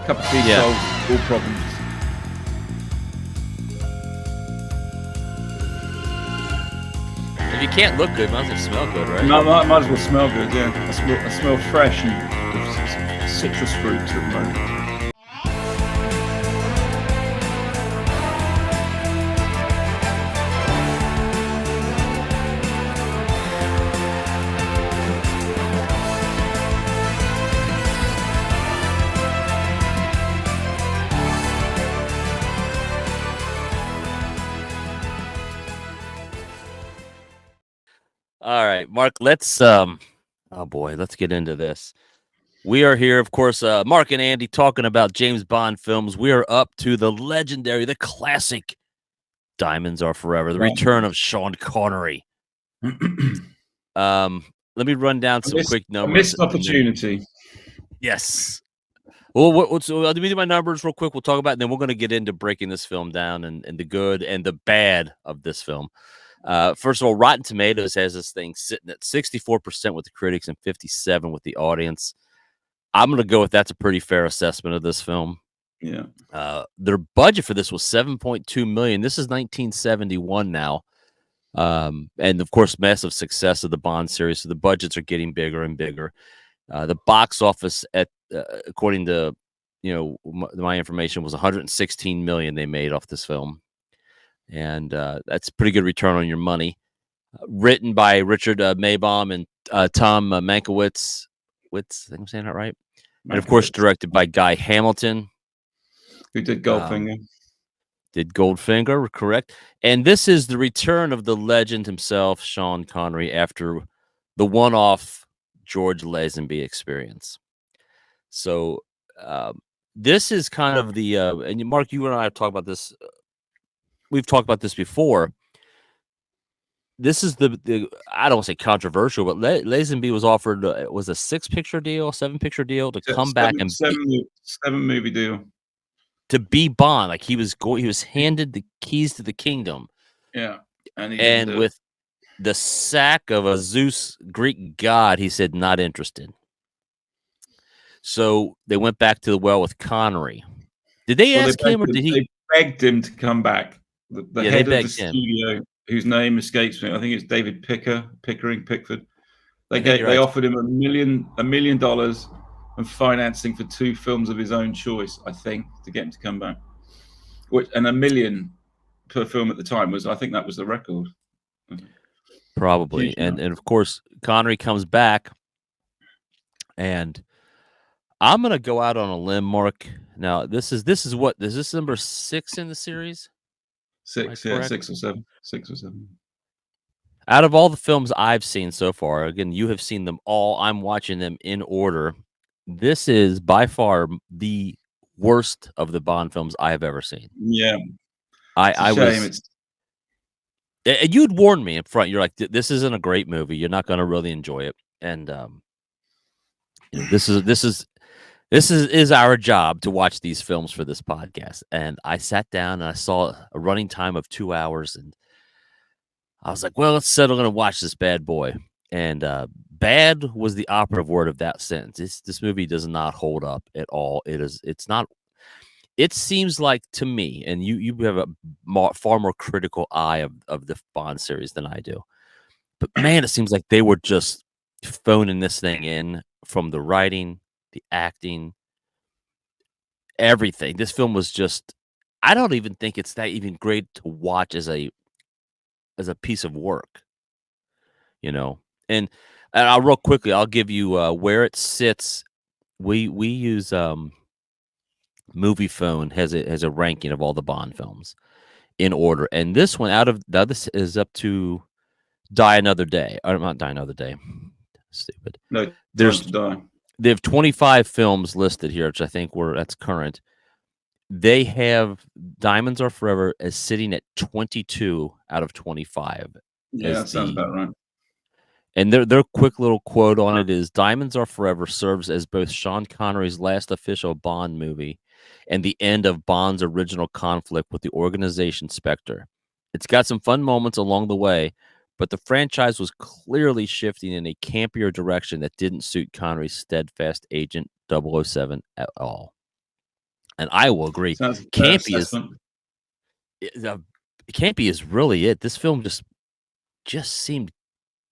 Cup of tea solves all problems. If you can't look good, might as well smell good, right? No, might as well smell good, yeah. I smell fresh and citrus fruits at the moment. All right, Mark, let's let's get into this. We are here, of course, Mark and Andy talking about James Bond films. We are up to the legendary, the classic Diamonds Are Forever, the return of Sean Connery. Let me run down some quick numbers. A missed opportunity. Yes. Well, so let me do my numbers real quick. We'll talk about it, and then we're going to get into breaking this film down and the good and the bad of this film. First of all, Rotten Tomatoes has this thing sitting at 64% with the critics and 57% with the audience. I'm going to go with that's a pretty fair assessment of this film. Yeah. Their budget for this was $7.2 million. This is 1971 now. And of course, massive success of the Bond series. So the budgets are getting bigger and bigger. The box office according to, my information, was $116 million they made off this film. And that's a pretty good return on your money. Written by Richard Maybaum and Tom Mankiewicz. I think I'm saying that right. And of course, directed by Guy Hamilton, who did Goldfinger. Did Goldfinger, correct? And this is the return of the legend himself, Sean Connery, after the one-off George Lazenby experience. So this is kind of the and Mark, you and I have talked about this. We've talked about this before. This is the I don't want to say controversial, but Lazenby was offered was a 6-picture deal, 7-picture deal to come back and seven movie deal to be Bond. Like he was handed the keys to the kingdom. Yeah, and with the sack of a Zeus Greek god, he said not interested. So they went back to the well with Connery. Did they ask him, or did he? They begged him to come back. The head of the studio, whose name escapes me, I think it's David Pickford. They offered him $1 million and financing for 2 films of his own choice, I think, to get him to come back. And $1 million per film at the time I think that was the record. Probably. And of course, Connery comes back, and I'm gonna go out on a limb, Mark. Now, this is number 6 in the series? 6, yeah, 6 or 7. 6 or 7. Out of all the films I've seen so far, again, you have seen them all. I'm watching them in order. This is by far the worst of the Bond films I have ever seen. Yeah, I was. And you'd warned me in front. You're like, "This isn't a great movie. You're not going to really enjoy it." And this is our job to watch these films for this podcast. And I sat down and I saw a running time of 2 hours, and I was like, well, let's settle and watch this bad boy. And bad was the operative word of that sentence. This movie does not hold up at all. It's not. It seems like to me, and you have a far more critical eye of the Bond series than I do. But man, it seems like they were just phoning this thing in from the writing, the acting, everything. This film was just, I don't even think it's that even great to watch as a piece of work, and I'll real quickly, I'll give you where it sits. We use Movie Phone has a ranking of all the Bond films in order, and this one this is up to Die Another Day. Or not Die Another Day. Stupid. No, they have 25 films listed here, which I think that's current. They have Diamonds Are Forever as sitting at 22 out of 25. Yeah, that sounds about right. And their quick little quote on it is, Diamonds Are Forever serves as both Sean Connery's last official Bond movie and the end of Bond's original conflict with the organization Spectre. It's got some fun moments along the way, but the franchise was clearly shifting in a campier direction that didn't suit Connery's steadfast Agent 007 at all. And I will agree. Sounds Campy is really it. This film just seemed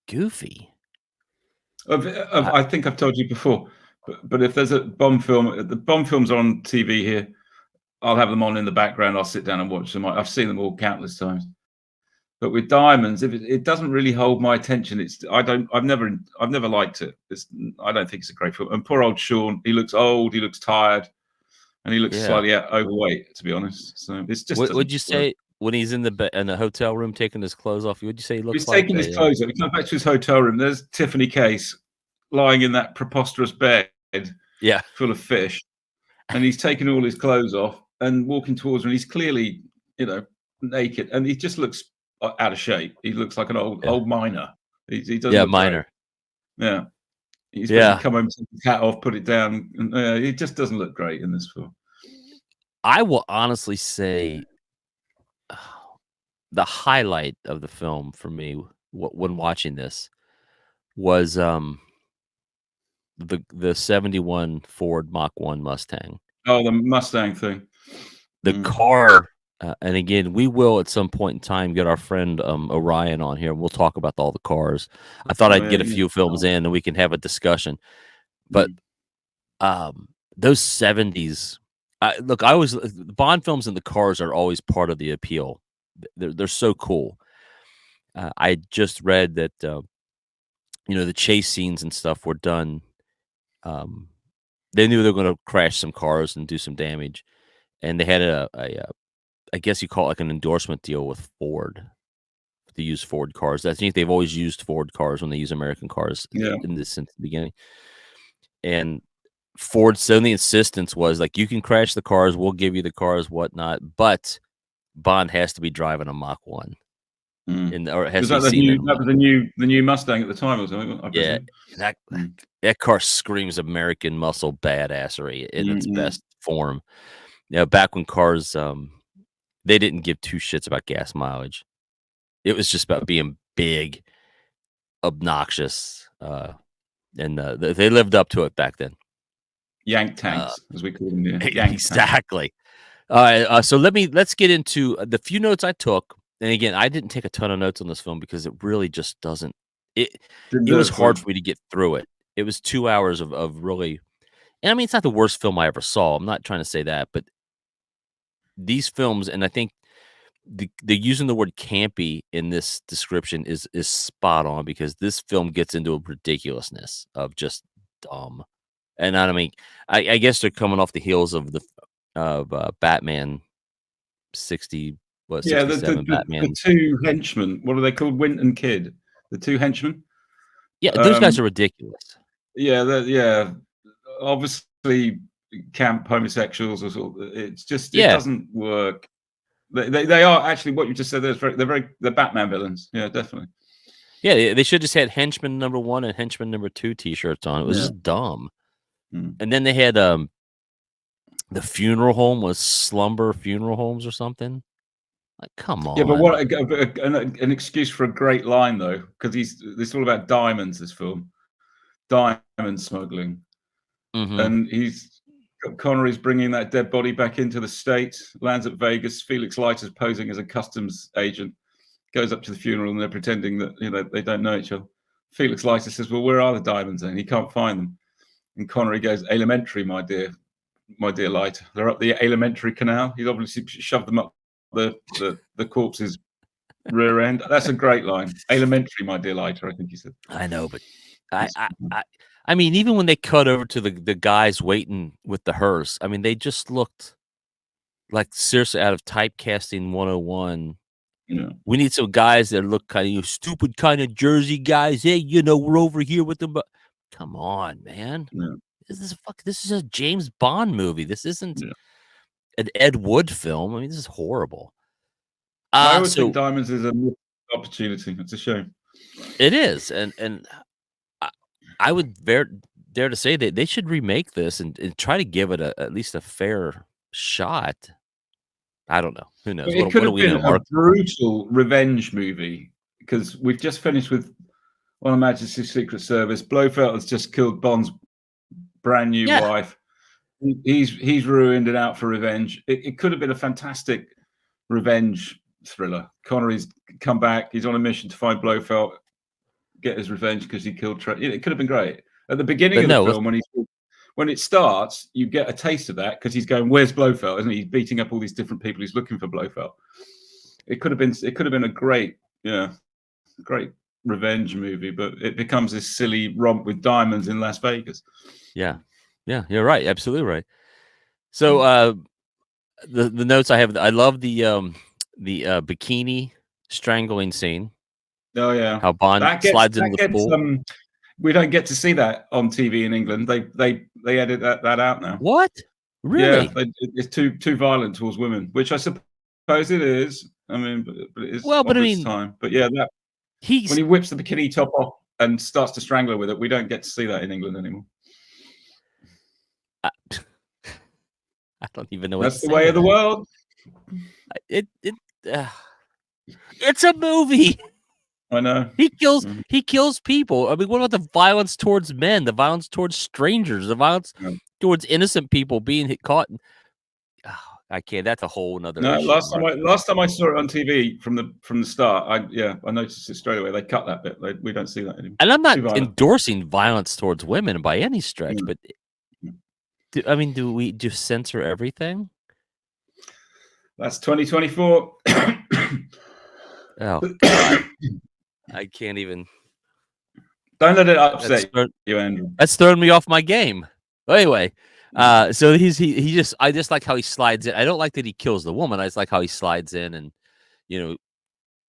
goofy. I think I've told you before, but if there's a Bond film, the Bond films are on TV here. I'll have them on in the background. I'll sit down and watch them. I've seen them all countless times. But with Diamonds, if it doesn't really hold my attention, I've never liked it. I don't think it's a great film. And poor old Sean, he looks old, he looks tired, and he looks slightly overweight, to be honest. So it's just. Would you say when he's in the hotel room taking his clothes off? Would you say he looks? He's taking his clothes off. He comes back to his hotel room. There's Tiffany Case lying in that preposterous bed, full of fish, and he's taking all his clothes off and walking towards her. And he's clearly, naked, and he just looks out of shape. He looks like an old miner. He doesn't. Miner. Great. Yeah. He's supposed to come home, take his hat off, put it down, and he just doesn't look great in this film. I will honestly say the highlight of the film for me when watching this was the 71 Ford Mach 1 Mustang. Oh, the Mustang thing. The car, and again, we will at some point in time get our friend Orion on here. We'll talk about all the cars. I thought I'd get a few films in and we can have a discussion. But those 70s, look, Bond films and the cars are always part of the appeal. They're so cool. I just read that the chase scenes and stuff were done. They knew they were going to crash some cars and do some damage, and they had I guess you call it like an endorsement deal with Ford to use Ford cars. I think they've always used Ford cars when they use American cars since the beginning. And Ford's only insistence was like, you can crash the cars, we'll give you the cars, whatnot, but Bond has to be driving a Mach 1. Or it has to be that was the new Mustang at the time or something. Yeah, that car screams American muscle badassery in its best form. Back when cars, they didn't give two shits about gas mileage. It was just about being big, obnoxious, and they lived up to it back then. Yank tanks, as we call them. Exactly. All right, so let's get into the few notes I took. And again, I didn't take a ton of notes on this film because it really just doesn't. It was hard for me to get through it. It was 2 hours of really, and I mean, it's not the worst film I ever saw. I'm not trying to say that, but these films, and I think the using the word campy in this description is spot on, because this film gets into a ridiculousness of just dumb. And I mean, I guess they're coming off the heels of Batman 60. The two henchmen. What are they called? Wint and Kidd. The two henchmen. Yeah, those guys are ridiculous. Yeah, obviously camp homosexuals or sort. It's just it doesn't work. They are actually what you just said. They're Batman villains. Yeah, definitely. Yeah, they should have just had henchman number 1 and henchman number 2 T-shirts on. It was just dumb. And then they had the funeral home was Slumber Funeral Homes or something. Like, come on. Yeah, but what an excuse for a great line though, because it's all about diamonds. This film, diamond smuggling, and Connery's bringing that dead body back into the States. Lands at Vegas. Felix Leiter's posing as a customs agent. Goes up to the funeral and they're pretending that they don't know each other. Felix Leiter says, "Well, where are the diamonds?" And he can't find them. And Connery goes, "Elementary, my dear Leiter. They're up the Elementary Canal." He's obviously shoved them up the corpse's rear end. That's a great line. Elementary, my dear Leiter, I think he said. I know, but I mean, even when they cut over to the guys waiting with the hearse, I mean, they just looked like seriously out of typecasting 101. Yeah. We need some guys that look kind of stupid, kind of Jersey guys. Hey, we're over here with them. But come on, man. Yeah. This is a James Bond movie. This isn't an Ed Wood film. I mean, this is horrible. I always think Diamonds is a missed opportunity. It's a shame. It is, and I would dare to say that they should remake this and try to give it at least a fair shot. I don't know. Who knows? It could have been a brutal revenge movie, because we've just finished with On Her Majesty's Secret Service. Blofeld has just killed Bond's brand new wife. he's ruined and out for revenge. It could have been a fantastic revenge thriller. Connery's come back. He's on a mission to find Blofeld, get his revenge because he killed Trent. It could have been great. At the beginning of the film, when it starts, you get a taste of that because he's going, "Where's Blofeld?" Isn't he? He's beating up all these different people. He's looking for Blofeld. It could have been a great revenge movie, but it becomes this silly romp with diamonds in Las Vegas. Yeah, you're right, absolutely right. So the notes I have, I love the bikini strangling scene. Oh yeah, how Bond slides into the pool. We don't get to see that on TV in England. They edit that out now. What? Really? Yeah, it's too violent towards women, which I suppose it is. I mean, but it is of its time. But yeah, when he whips the bikini top off and starts to strangle her with it, we don't get to see that in England anymore. I don't even know. That's the way of the world. It's a movie. I know. He kills people. I mean, what about the violence towards men, the violence towards strangers, the violence towards innocent people being caught? I can't. That's a whole nother issue. Last time I saw it on TV from the start, I noticed it straight away. They cut that bit. We don't see that anymore. And I'm not endorsing violence towards women by any stretch, but do we just censor everything? That's 2024. Oh God. I can't even. Don't let it upset you, Andrew. That's throwing me off my game. Well, anyway, so I just like how he slides in. I don't like that he kills the woman. I just like how he slides in, and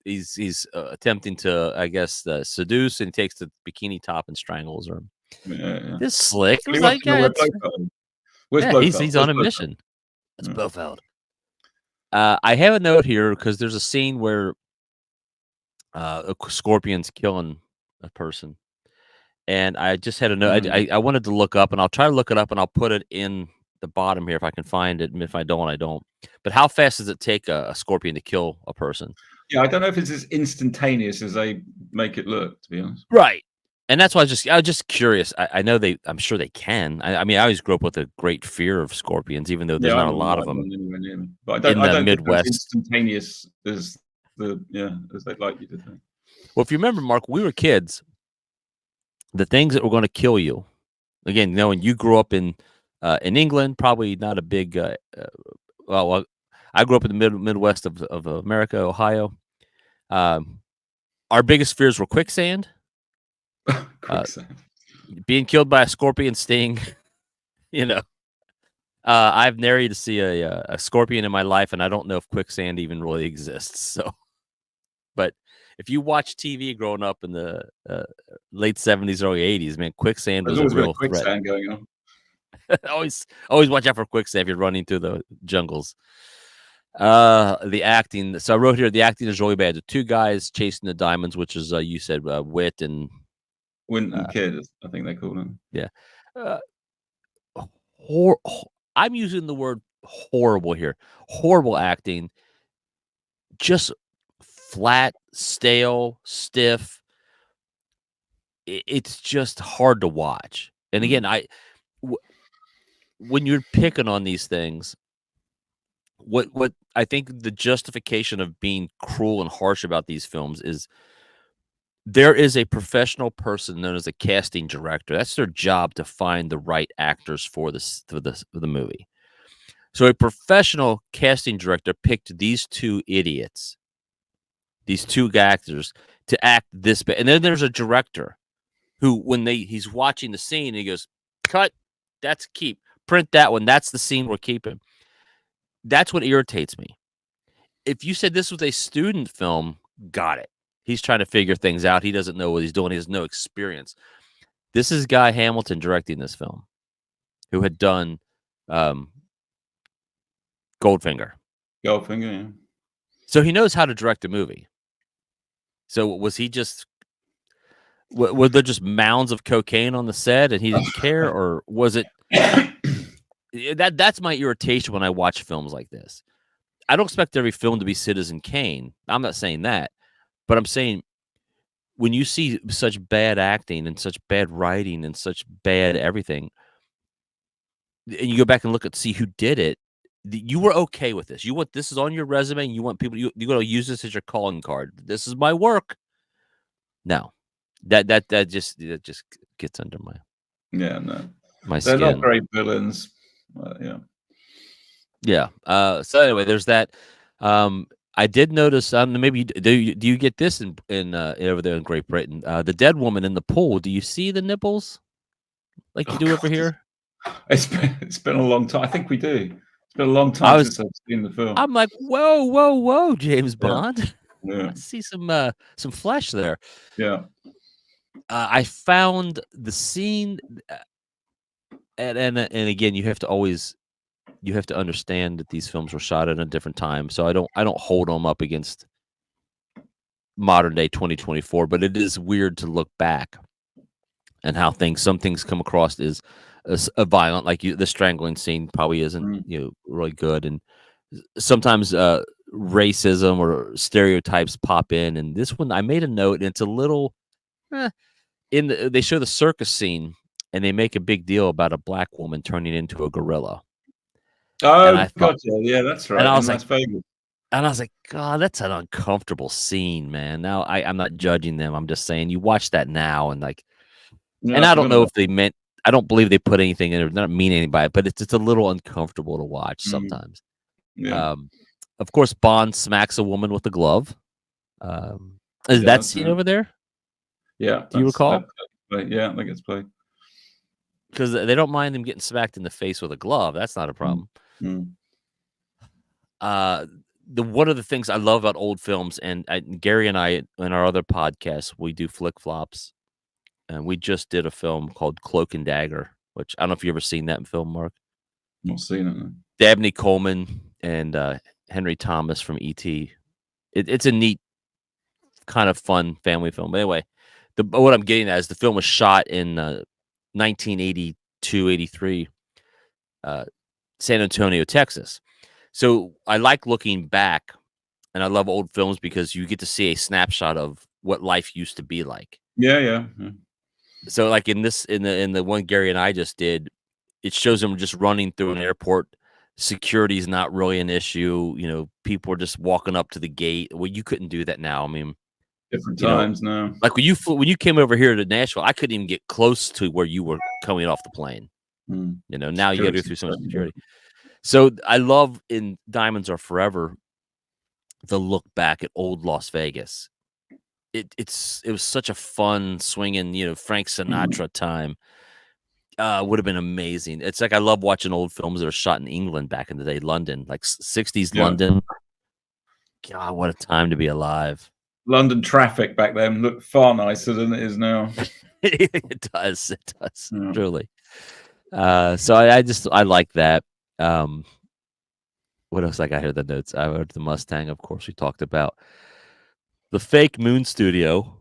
he's attempting to, I guess, seduce, and he takes the bikini top and strangles her. Yeah. This slick. He's like, he's on a mission. That's Blofeld. I have a note here because there's a scene where a scorpion's killing a person, and I just had a note. I wanted to look up, and I'll try to look it up, and I'll put it in the bottom here if I can find it. And if I don't, I don't. But how fast does it take a scorpion to kill a person? Yeah, I don't know if it's as instantaneous as they make it look, to be honest. Right. And that's why I was just curious. I know I'm sure they can. I mean, I always grew up with a great fear of scorpions, even though there's not a lot of them. But I don't Midwest. Instantaneous as they'd like you to think. Well, if you remember, Mark, we were kids. The things that were going to kill you, again, knowing you grew up in England, probably not a big. I grew up in the Midwest of America, Ohio. Our biggest fears were quicksand. Being killed by a scorpion sting. I've nary to see a scorpion in my life, and I don't know if quicksand even really exists. So, but if you watch TV growing up in the late 70s, early 80s, man, quicksand was a real threat. Going on. always watch out for quicksand if you're running through the jungles. The acting. So I wrote here, the acting is really bad. The two guys chasing the diamonds, which is you said Wit and Kid, I think they call them. Yeah. I'm using the word horrible here. Horrible acting. Just flat, stale, stiff. It's just hard to watch. And again, when you're picking on these things, what I think the justification of being cruel and harsh about these films is there is a professional person known as a casting director. That's their job to find the right actors for the movie. So a professional casting director picked these two idiots, these two actors, to act this bad. And then there's a director who, when he's watching the scene, and he goes, "Cut, that's keep. Print that one. That's the scene we're keeping." That's what irritates me. If you said this was a student film, got it. He's trying to figure things out. He doesn't know what he's doing. He has no experience. This is Guy Hamilton directing this film, who had done Goldfinger. Yeah. So he knows how to direct a movie. So was he just... were there just mounds of cocaine on the set and he didn't care? Or was it... That's my irritation when I watch films like this. I don't expect every film to be Citizen Kane. I'm not saying that. But I'm saying, when you see such bad acting and such bad writing and such bad everything, and you go back and look at see who did it, you were okay with this. You want this is on your resume, and you want people you're going to use this as your calling card. This is my work. No, that just gets under my my they're skin. not great villains. Yeah. So anyway, there's that. I did notice. Maybe do you get this in over there in Great Britain? The dead woman in the pool. Do you see the nipples like you do over here? It's been a long time. I think we do. It's been a long time since I've seen the film. I'm like, whoa, James Bond. Yeah. I see some flesh there. Yeah. I found the scene, and again, you have to understand that these films were shot at a different time. So I don't hold them up against modern day 2024, but it is weird to look back and how some things come across as a violent, like the strangling scene probably isn't really good, and sometimes racism or stereotypes pop in. And this one, I made a note, and it's a little they show the circus scene, and they make a big deal about a black woman turning into a gorilla. Oh, gotcha. Yeah, that's right. And I was like, And I was like, God, that's an uncomfortable scene, man. Now I'm not judging them. I'm just saying you watch that now and like, and I don't know if they meant. I don't believe they put anything in it. Not mean anything by it, but it's a little uncomfortable to watch sometimes. Yeah. Of course, Bond smacks a woman with a glove. Is that scene over there? Yeah. Do you recall? Yeah, I think it's played. Because they don't mind him getting smacked in the face with a glove. That's not a problem. One of the things I love about old films, and Gary and I in our other podcasts, we do flick flops, and we just did a film called Cloak and Dagger, which I don't know if you've ever seen that film, Mark. Not seen it. No. Dabney Coleman and Henry Thomas from E.T. It's a neat, kind of fun family film. But anyway, what I'm getting at is the film was shot in 1982, 83, San Antonio, Texas. So I like looking back, and I love old films because you get to see a snapshot of what life used to be like. Yeah. So like in the one Gary and I just did, it shows them just running through an airport. Security is not really an issue. You know, people are just walking up to the gate. Well, you couldn't do that now. I mean, different times now. Like when you came over here to Nashville, I couldn't even get close to where you were coming off the plane. You know, now you got to go through so much security. So I love in Diamonds Are Forever the look back at old Las Vegas. It was such a fun swinging, Frank Sinatra time. Would have been amazing. It's like I love watching old films that are shot in England back in the day, London, like 60s London. God, what a time to be alive. London traffic back then looked far nicer than it is now. It does, truly. So I like that. What else I got here? The notes. I heard the Mustang. Of course, we talked about the fake moon studio.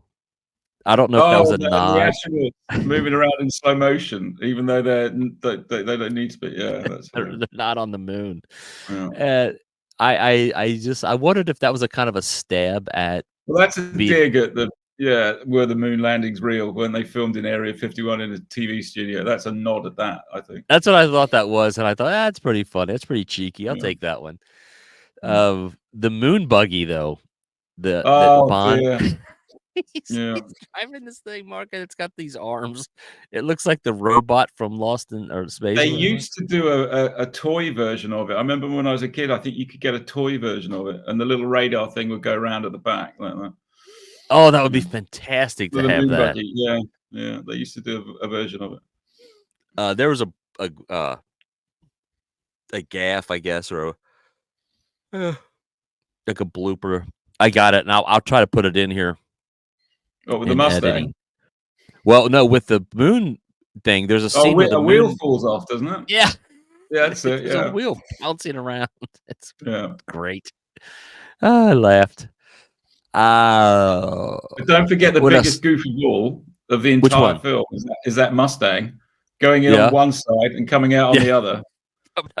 I don't know if that was a nod. The moving around in slow motion, even though they don't need to be. Yeah, that's they're not on the moon. Yeah. I wondered if that was a kind of a stab at. Well, that's a dig at were the moon landings real when they filmed in Area 51 in a TV studio. That's a nod at that, I think. That's what I thought that was, and I thought that's pretty funny. It's pretty cheeky. I'll take that one. The moon buggy though, that Bond. He's driving this thing, Mark, and it's got these arms. It looks like the robot from Lost in Space. They used to do a toy version of it. I remember when I was a kid, I think you could get a toy version of it, and the little radar thing would go around at the back like that. Oh, that would be fantastic to have that. Buggy. Yeah. They used to do a version of it. There was a gaff, I guess, or like a blooper. I got it, and I'll try to put it in here. Oh, with the Mustang. Editing. Well, no, with the moon thing, there's a scene where the wheel falls off, doesn't it? Yeah. Yeah, that's it. There's a wheel bouncing around. It's great. I laughed. But don't forget the biggest goof of all of the entire film is that Mustang going in on one side and coming out on the other.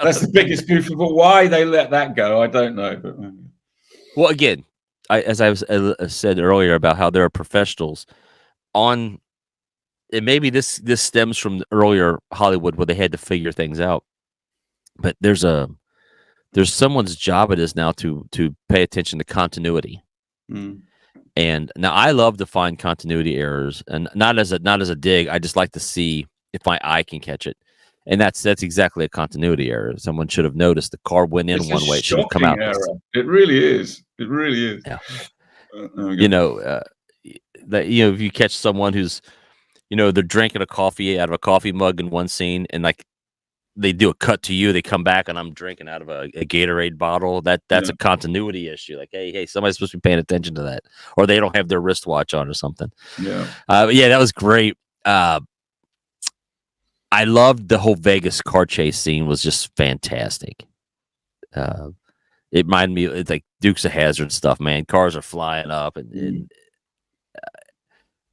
That's the biggest goof of all. Why they let that go, I don't know. But well, again, as I said earlier about how there are professionals on, and maybe this stems from earlier Hollywood where they had to figure things out. But there's someone's job it is now to pay attention to continuity. And now I love to find continuity errors, and not as a dig. I just like to see if my eye can catch it. And that's exactly a continuity error. Someone should have noticed the car went in one way; it should have come out. Error. It really is. It really is. Yeah. If you catch someone who's, they're drinking a coffee out of a coffee mug in one scene, and like they do a cut to you, they come back, and I'm drinking out of a Gatorade bottle. That's a continuity issue. Like, hey, somebody's supposed to be paying attention to that, or they don't have their wristwatch on or something. Yeah. That was great. I loved the whole Vegas car chase scene. Was just fantastic. It reminded me, it's like Dukes of Hazzard stuff, man. Cars are flying up, and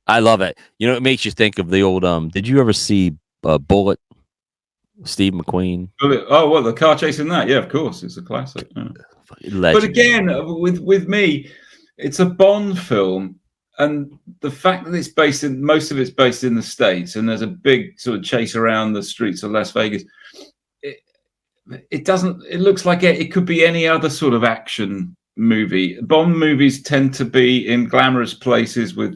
I love it. It makes you think of the old. Did you ever see Bullet? Steve McQueen. Oh, well, the car chase in that, yeah, of course, it's a classic. Yeah. But again, with me, it's a Bond film, and the fact that most of it's based in the States, and there's a big sort of chase around the streets of Las Vegas. It doesn't. It looks like it could be any other sort of action movie. Bond movies tend to be in glamorous places with.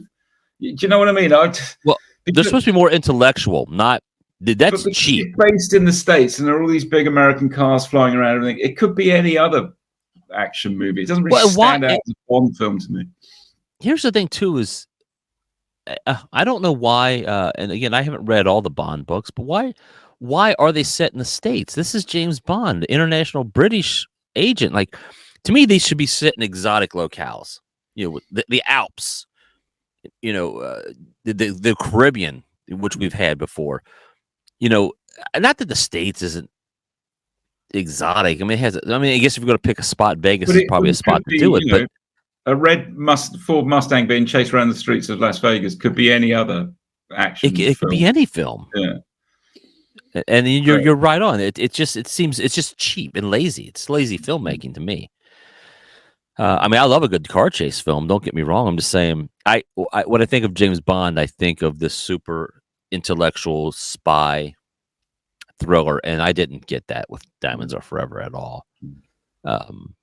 Do you know what I mean? They're supposed to be more intellectual, not. That's cheap. It's based in the States, and there are all these big American cars flying around. Everything. It could be any other action movie. It doesn't really stand out as a Bond film to me. Here's the thing, too: is I don't know why. And again, I haven't read all the Bond books, but why are they set in the States? This is James Bond, the international British agent. Like, to me, they should be set in exotic locales. The Alps. The Caribbean, which we've had before. Not that the States isn't exotic. I mean, I guess if you're going to pick a spot, Vegas is probably a spot to do it. But a red Ford Mustang being chased around the streets of Las Vegas could be any other action. It could be any film. Yeah. And you're right on. It seems it's just cheap and lazy. It's lazy filmmaking to me. I love a good car chase film. Don't get me wrong. I'm just saying. When I think of James Bond, I think of this super intellectual spy thriller, and I didn't get that with Diamonds Are Forever at all. And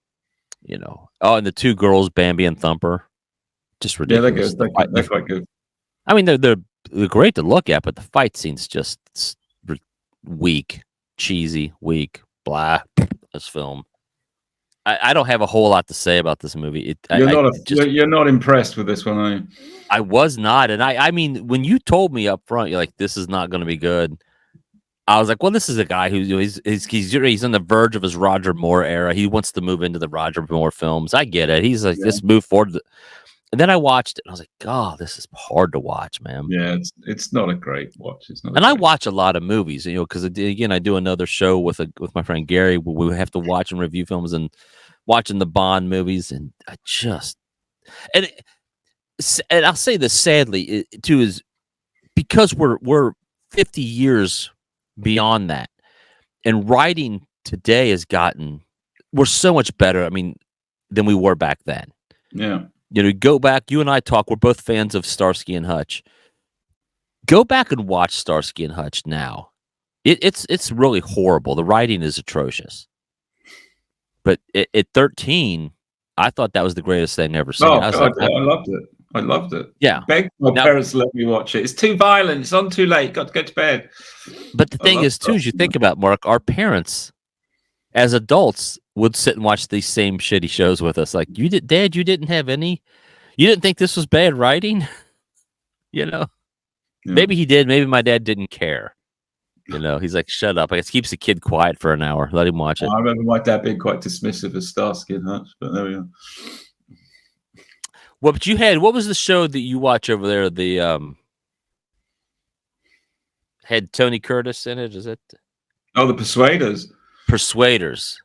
the two girls, Bambi and Thumper, just ridiculous. Yeah, they're quite good. I mean, they're great to look at, but the fight scene's just weak, cheesy, weak, blah. This film. I don't have a whole lot to say about this movie. You're not impressed with this one, are you? I was not, and I mean, when you told me up front, you're like, "This is not going to be good." I was like, "Well, this is a guy he's on the verge of his Roger Moore era. He wants to move into the Roger Moore films. I get it. He's like, let's move forward." And then I watched it, and I was like, "God, this is hard to watch, man." Yeah, it's not a great watch. I watch a lot of movies, because again, I do another show with my friend Gary where we have to watch and review films, and watching the Bond movies, and I just and I'll say this sadly too, is because we're 50 years beyond that, and writing today we're so much better. I mean, than we were back then. Yeah. Go back. You and I talk. We're both fans of Starsky and Hutch. Go back and watch Starsky and Hutch now. It's really horrible. The writing is atrocious. But at 13, I thought that was the greatest thing ever seen. I loved it. I loved it. Yeah. Begged my parents to let me watch it. It's too violent. It's on too late. Got to go to bed. But the thing is, too, as you think about, Mark, our parents, as adults, would sit and watch these same shitty shows with us. Like, Dad, you didn't think this was bad writing? Yeah. Maybe he did. Maybe my dad didn't care. He's like, shut up. It keeps the kid quiet for an hour. Let him watch it. I remember my dad being quite dismissive of Starsky and Hutch, but there we go. Well, but what was the show that you watch over there? The had Tony Curtis in it, is it? Oh, The Persuaders. Persuaders.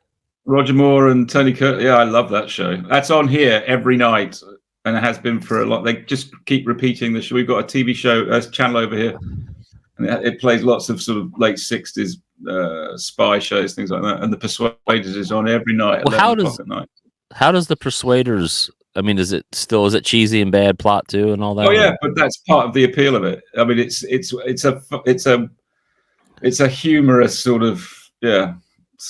Roger Moore and Tony Curtis. Yeah, I love that show. That's on here every night, and it has been for a lot. They just keep repeating the show. We've got a TV show, channel over here, and it plays lots of sort of late 60s spy shows, things like that. And The Persuaders is on every night. Well, how does The Persuaders? I mean, is it cheesy and bad plot too, and all that? Oh yeah, but that's part of the appeal of it. I mean, it's a humorous sort of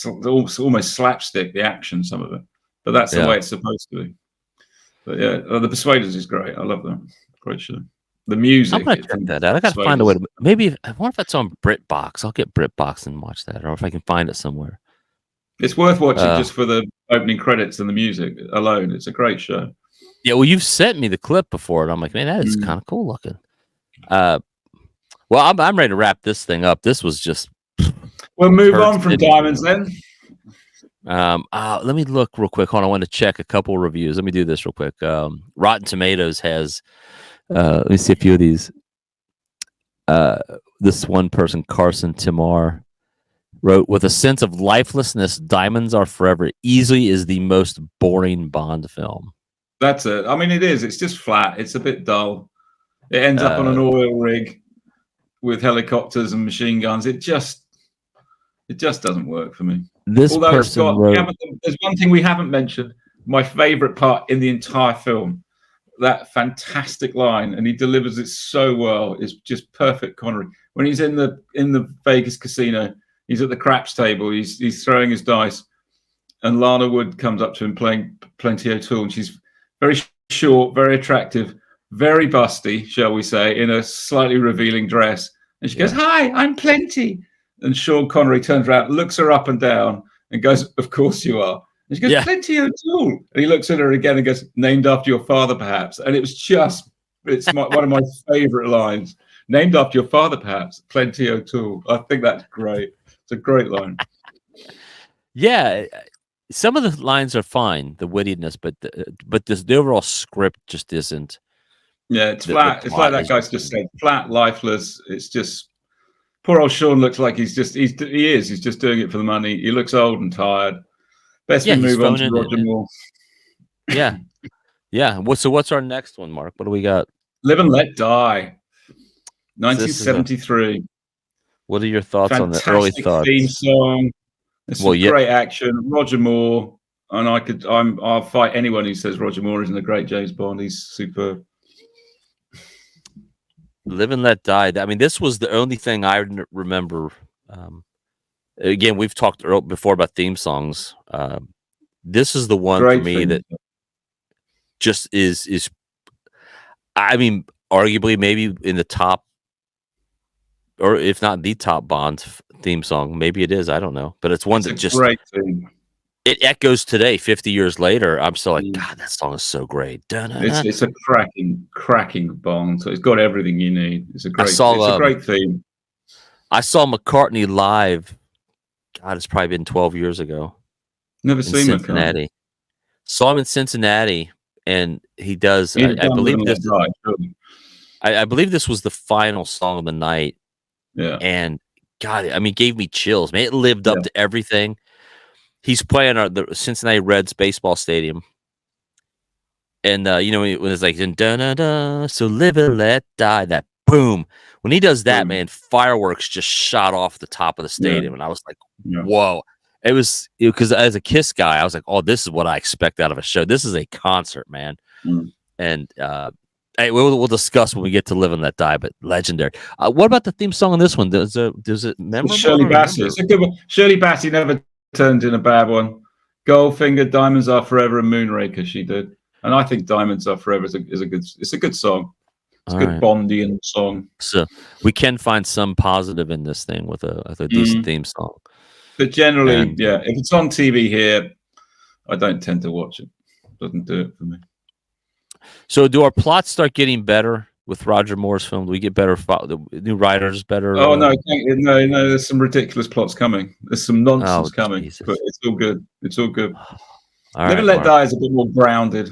almost slapstick, the action, some of it, but that's the way it's supposed to be. But yeah, The Persuaders is great. I love that. Great show. The music. I'm gonna check that out. I gotta find a way to. Maybe I wonder if that's on BritBox. I'll get BritBox and watch that, or if I can find it somewhere. It's worth watching just for the opening credits and the music alone. It's a great show. Yeah, well, you've sent me the clip before, and I'm like, man, that is kind of cool looking. Well, I'm ready to wrap this thing up. This was just. We'll move on from Diamonds then. Let me look real quick. Hold on, I want to check a couple of reviews. Let me do this real quick. Rotten Tomatoes has. Let me see a few of these. This one person, Carson Timar, wrote, "With a sense of lifelessness, Diamonds Are Forever easily is the most boring Bond film." That's it. I mean, it is. It's just flat. It's a bit dull. It ends up on an oil rig with helicopters and machine guns. It just doesn't work for me. There's one thing we haven't mentioned. My favorite part in the entire film, that fantastic line, and he delivers it so well. Is just perfect Connery when he's in the Vegas casino. He's at the craps table. He's throwing his dice, and Lana Wood comes up to him playing Plenty O'Toole, and she's very short, very attractive, very busty, shall we say, in a slightly revealing dress. And she goes, "Hi, I'm Plenty." And Sean Connery turns around, looks her up and down, and goes, "Of course you are." And she goes, "Plenty O'Toole." And he looks at her again and goes, "Named after your father, perhaps." And it was one of my favorite lines. "Named after your father, perhaps, Plenty O'Toole." I think that's great. It's a great line. Yeah. Some of the lines are fine, the wittiness, but the overall script just isn't. Yeah, it's flat. It's like that guy's just saying, flat, lifeless. It's just poor old Sean looks like he's just doing it for the money. He looks old and tired. Best we move on to Roger Moore. Yeah, yeah. What's our next one, Mark? What do we got? Live and Let Die, 1973. What are your thoughts on the early thoughts? Theme song. It's great action. Roger Moore, and I'll fight anyone who says Roger Moore isn't a great James Bond. He's superb. Live and Let Die. I mean, this was the only thing I remember. Again, we've talked before about theme songs. This is the one for me that just is. I mean, arguably maybe in the top, or if not the top Bond theme song. Maybe it is. I don't know, but it's one that just great thing. It echoes today, 50 years later. I'm still like, God, that song is so great. It's a cracking Bond. So it's got everything you need. It's a great theme. I saw McCartney live. God, it's probably been 12 years ago. Never seen Cincinnati. Saw him in Cincinnati, and he does. I believe this. I believe this was the final song of the night. Yeah, and God, I mean, gave me chills. Man, it lived up to everything. He's playing the Cincinnati Reds baseball stadium, and when it's like da-da-da, so live and let die. That boom. When he does that, man, fireworks just shot off the top of the stadium, and I was like, "Whoa!" It was because as a Kiss guy, I was like, "Oh, this is what I expect out of a show. This is a concert, man." And hey, we'll discuss when we get to Live and Let Die, but legendary. What about the theme song on this one? Does it memorable? Shirley Bassey. It's a good one. Shirley Bassey never turned in a bad one. Goldfinger, Diamonds Are Forever, and Moonraker. She did, and I think Diamonds Are Forever is a good song. It's a good Bondian song. So we can find some positive in this thing with a decent theme song. But generally, if it's on TV here, I don't tend to watch it. Doesn't do it for me. So do our plots start getting better with Roger Moore's film? Do we get better? The new writers better? Oh, no. There's some ridiculous plots coming. There's some nonsense coming. Jesus. But it's all good. It's all good. Live and Let Die is a bit more grounded.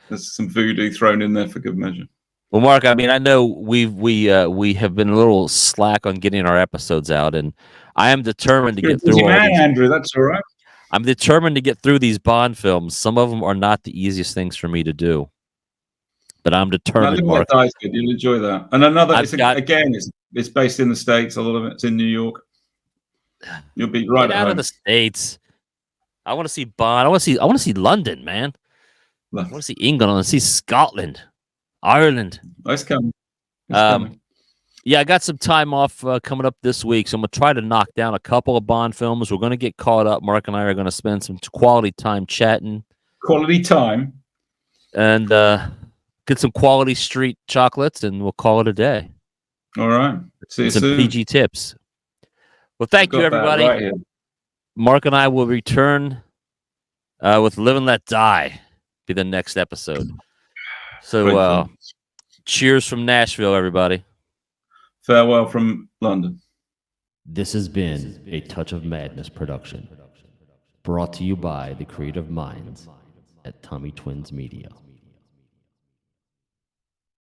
There's some voodoo thrown in there for good measure. Well, Mark, I mean, I know we have been a little slack on getting our episodes out, and I am determined to get through all these. Andrew, that's all right. I'm determined to get through these Bond films. Some of them are not the easiest things for me to do, but I'm determined. Mark. Good. You'll enjoy that. And another, it's based in the States. A lot of it's in New York. You'll be right out of the States. I want to see Bond. I want to see London, man. I want to see England. I want to see Scotland, Ireland. Nice coming. Yeah, I got some time off coming up this week, so I'm going to try to knock down a couple of Bond films. We're going to get caught up. Mark and I are going to spend some quality time chatting. Quality time? And get some quality street chocolates, and we'll call it a day. All right. See you some soon. PG tips. Well, thank you, everybody. Right, Mark and I will return with Live and Let Die, be the next episode. So, cheers from Nashville, everybody. Farewell from London. This has been a Touch of Madness production, brought to you by the creative minds at Tommy Twins Media.